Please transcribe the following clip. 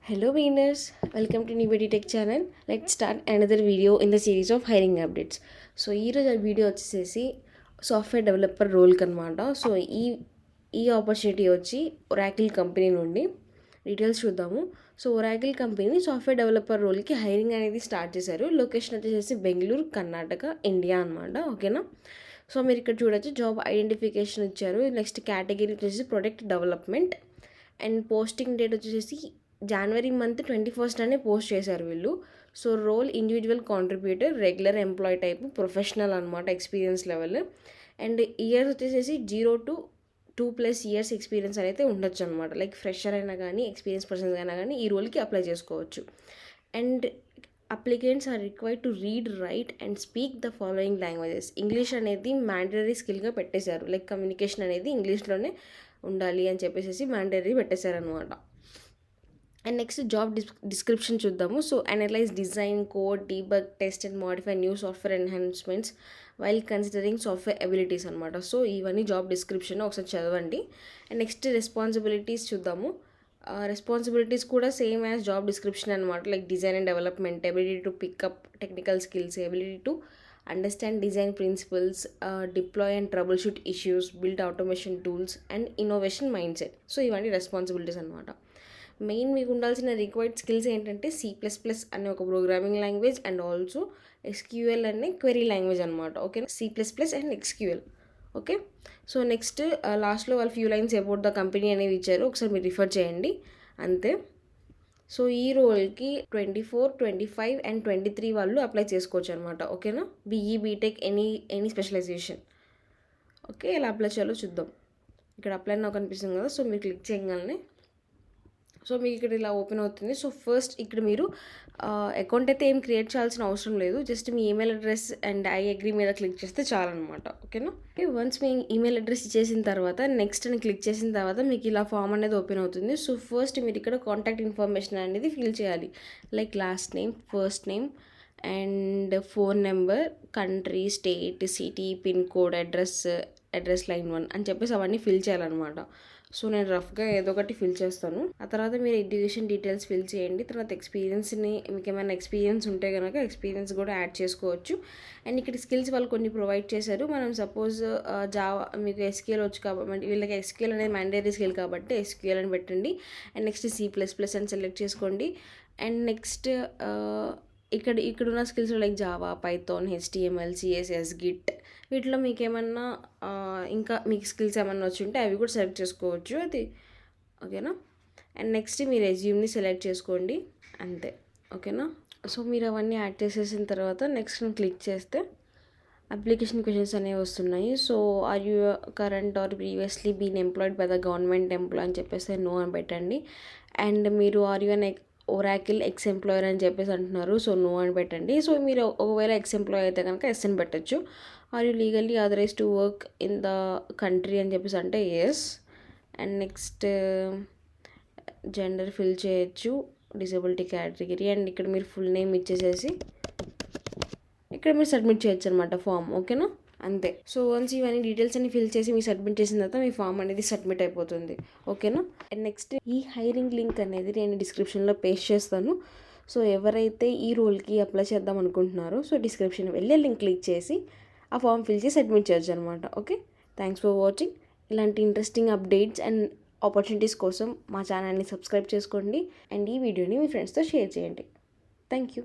Hello Venus, welcome to Nibody Tech channel. Let's start another video in the series of hiring updates. So ఈరోజు ఆ video వచ్చేసి software developer రోల్కి అనమాట. So ఈ opportunity వచ్చి Oracle company నుండి details చూద్దాము. So Oracle company software developer రోల్కి హైరింగ్ అనేది స్టార్ట్ చేశారు. లొకేషన్ వచ్చేసి బెంగళూరు, కర్ణాటక, ఇండియా అనమాట. ఓకేనా. సో మీరు ఇక్కడ చూడొచ్చు, జాబ్ ఐడెంటిఫికేషన్ ఇచ్చారు. నెక్స్ట్ కేటగిరీ వచ్చేసి product development and posting date వచ్చేసి జనవరి మంత్ 21st అనే పోస్ట్ చేశారు వీళ్ళు. So role individual contributor, regular employee type, professional అనమాట, ఎక్స్పీరియన్స్ లెవెల్. అండ్ ఇయర్స్ వచ్చేసి 0 to 2+ years ఎక్స్పీరియన్స్ అయితే ఉండొచ్చు అనమాట. లైక్ ఫ్రెషర్ అయినా కానీ ఎక్స్పీరియన్స్ పర్సన్స్ అయినా కానీ ఈ రోల్కి అప్లై చేసుకోవచ్చు. And applicants are required to read, write and speak the following languages. English అనేది మ్యాండటరీ స్కిల్గా పెట్టేశారు. లైక్ కమ్యూనికేషన్ అనేది ఇంగ్లీష్లోనే ఉండాలి అని చెప్పేసి మ్యాండటరీ పెట్టేశారనమాట. అండ్ నెక్స్ట్ జాబ్ డిస్క్రిప్షన్ చూద్దాము. So analyze, design, code, debug, test and modify new software enhancements while considering software abilities అనమాట. సో ఇవన్నీ జాబ్ డిస్క్రిప్షన్ ఒకసారి చదవండి. అండ్ నెక్స్ట్ రెస్పాన్సిబిలిటీస్ చూద్దాము. రెస్పాన్సిబిలిటీస్ కూడా సేమ్ యాజ్ జాబ్ డిస్క్రిప్షన్ అనమాట. Like design and development, ability to pick up technical skills, ability to understand design principles, deploy and troubleshoot issues, build automation tools and innovation mindset. So ఇవన్నీ responsibilities అనమాట. Main మీకు ఉండాల్సిన required skills ఏంటంటే C++ అనే ఒక programming language and also SQL అనే query language అనమాట. Okay, C++ and SQL. Okay. So next లాస్ట్లో వాళ్ళు few lines about the company అనేవి ఇచ్చారు, ఒకసారి మీరు రిఫర్ చేయండి అంతే. సో ఈ రోల్కి 24, 25 అండ్ 23 వాళ్ళు అప్లై చేసుకోవచ్చు అనమాట. ఓకేనా. BE, BTech, any specialisation. Okay, ఎలా అప్లై చేయాలో చూద్దాం. ఇక్కడ అప్లై నాకు కనిపిస్తుంది కదా, సో మీరు క్లిక్ చేయగానే సో మీకు ఇక్కడ ఇలా ఓపెన్ అవుతుంది. సో ఫస్ట్ ఇక్కడ మీరు అకౌంట్ అయితే ఏం క్రియేట్ చేయాల్సిన అవసరం లేదు. Just me email address and I agree మీద క్లిక్ చేస్తే చాలన్నమాట. ఓకేనా. వన్స్ మీ ఈమెయిల్ అడ్రస్ ఇచ్చేసిన తర్వాత నెక్స్ట్ అని క్లిక్ చేసిన తర్వాత మీకు ఇలా ఫామ్ అనేది ఓపెన్ అవుతుంది. సో ఫస్ట్ మీరు ఇక్కడ కాంటాక్ట్ ఇన్ఫర్మేషన్ అనేది ఫిల్ చేయాలి. Like last name, first name and phone number, country, state, city, pin code, address line 1 అని చెప్పేసి అవన్నీ ఫిల్ చేయాలన్నమాట. సో నేను రఫ్గా ఏదో ఒకటి ఫిల్ చేస్తాను. ఆ తర్వాత మీరు ఎడ్యుకేషన్ డీటెయిల్స్ ఫిల్ చేయండి. తర్వాత ఎక్స్పీరియన్స్ని, మీకు ఏమైనా ఎక్స్పీరియన్స్ ఉంటే కనుక ఎక్స్పీరియన్స్ కూడా యాడ్ చేసుకోవచ్చు. అండ్ ఇక్కడ స్కిల్స్ వాళ్ళు కొన్ని ప్రొవైడ్ చేశారు. మనం సపోజ్ జావా, మీకు SQL వచ్చు కాబట్టి వీళ్ళకి SQL అనేది మ్యాండేటరీ స్కిల్ కాబట్టి SQL అని పెట్టండి. అండ్ నెక్స్ట్ C++ అని సెలెక్ట్ చేసుకోండి. అండ్ నెక్స్ట్ ఇక్కడున్న skills like Java, Python, HTML, CSS, Git, వీటిలో మీకు ఏమన్నా ఇంకా మీకు స్కిల్స్ ఏమన్నా వచ్చి ఉంటే అవి కూడా సెలెక్ట్ చేసుకోవచ్చు. అది ఓకేనా. అండ్ నెక్స్ట్ మీ రెజ్యూమ్ని సెలెక్ట్ చేసుకోండి అంతే. ఓకేనా. సో మీరు అవన్నీ యాడ్ చేసేసిన తర్వాత నెక్స్ట్ క్లిక్ చేస్తే అప్లికేషన్ క్వశ్చన్స్ అనేవి వస్తున్నాయి. So are you current or previously been employed by the government employee అని చెప్పేసి నో అని పెట్టండి. అండ్ మీరు are you an Oracle ex employer అని చెప్పేసి అంటున్నారు. సో నో అని పెట్టండి. సో మీరు ఒకవేళ ఎక్స్ ఎంప్లాయ్ అయితే కనుక ఎస్ అని పెట్టచ్చు. Are you legally authorize to work in the country అని చెప్పేసి అంటే yes. And next gender fill చేయొచ్చు, డిజబిలిటీ కేటగిరీ. అండ్ ఇక్కడ మీరు ఫుల్ నేమ్ ఇచ్చేసేసి ఇక్కడ మీరు సబ్మిట్ చేయొచ్చు అనమాట ఫామ్. ఓకేనా, అంతే. సో వన్స్ ఇవన్నీ డీటెయిల్స్ అన్ని ఫిల్ చేసి మీరు సబ్మిట్ చేసిన తర్వాత మీ ఫామ్ అనేది సబ్మిట్ అయిపోతుంది. ఓకేనా. అండ్ నెక్స్ట్ ఈ హైరింగ్ లింక్ అనేది నేను డిస్క్రిప్షన్లో పేస్ట్ చేస్తాను. సో ఎవరైతే ఈ రోల్కి అప్లై చేద్దాం అనుకుంటున్నారో సో డిస్క్రిప్షన్ వెళ్ళి లింక్ క్లిక్ చేసి ఆ ఫామ్ ఫిల్ చేసి సబ్మిట్ చేయొచ్చు అనమాట. Okay, thanks for watching. ఇలాంటి ఇంట్రెస్టింగ్ అప్డేట్స్ అండ్ ఆపర్చునిటీస్ కోసం మా ఛానల్ని సబ్స్క్రైబ్ చేసుకోండి. అండ్ ఈ వీడియోని మీ ఫ్రెండ్స్తో షేర్ చేయండి. Thank you.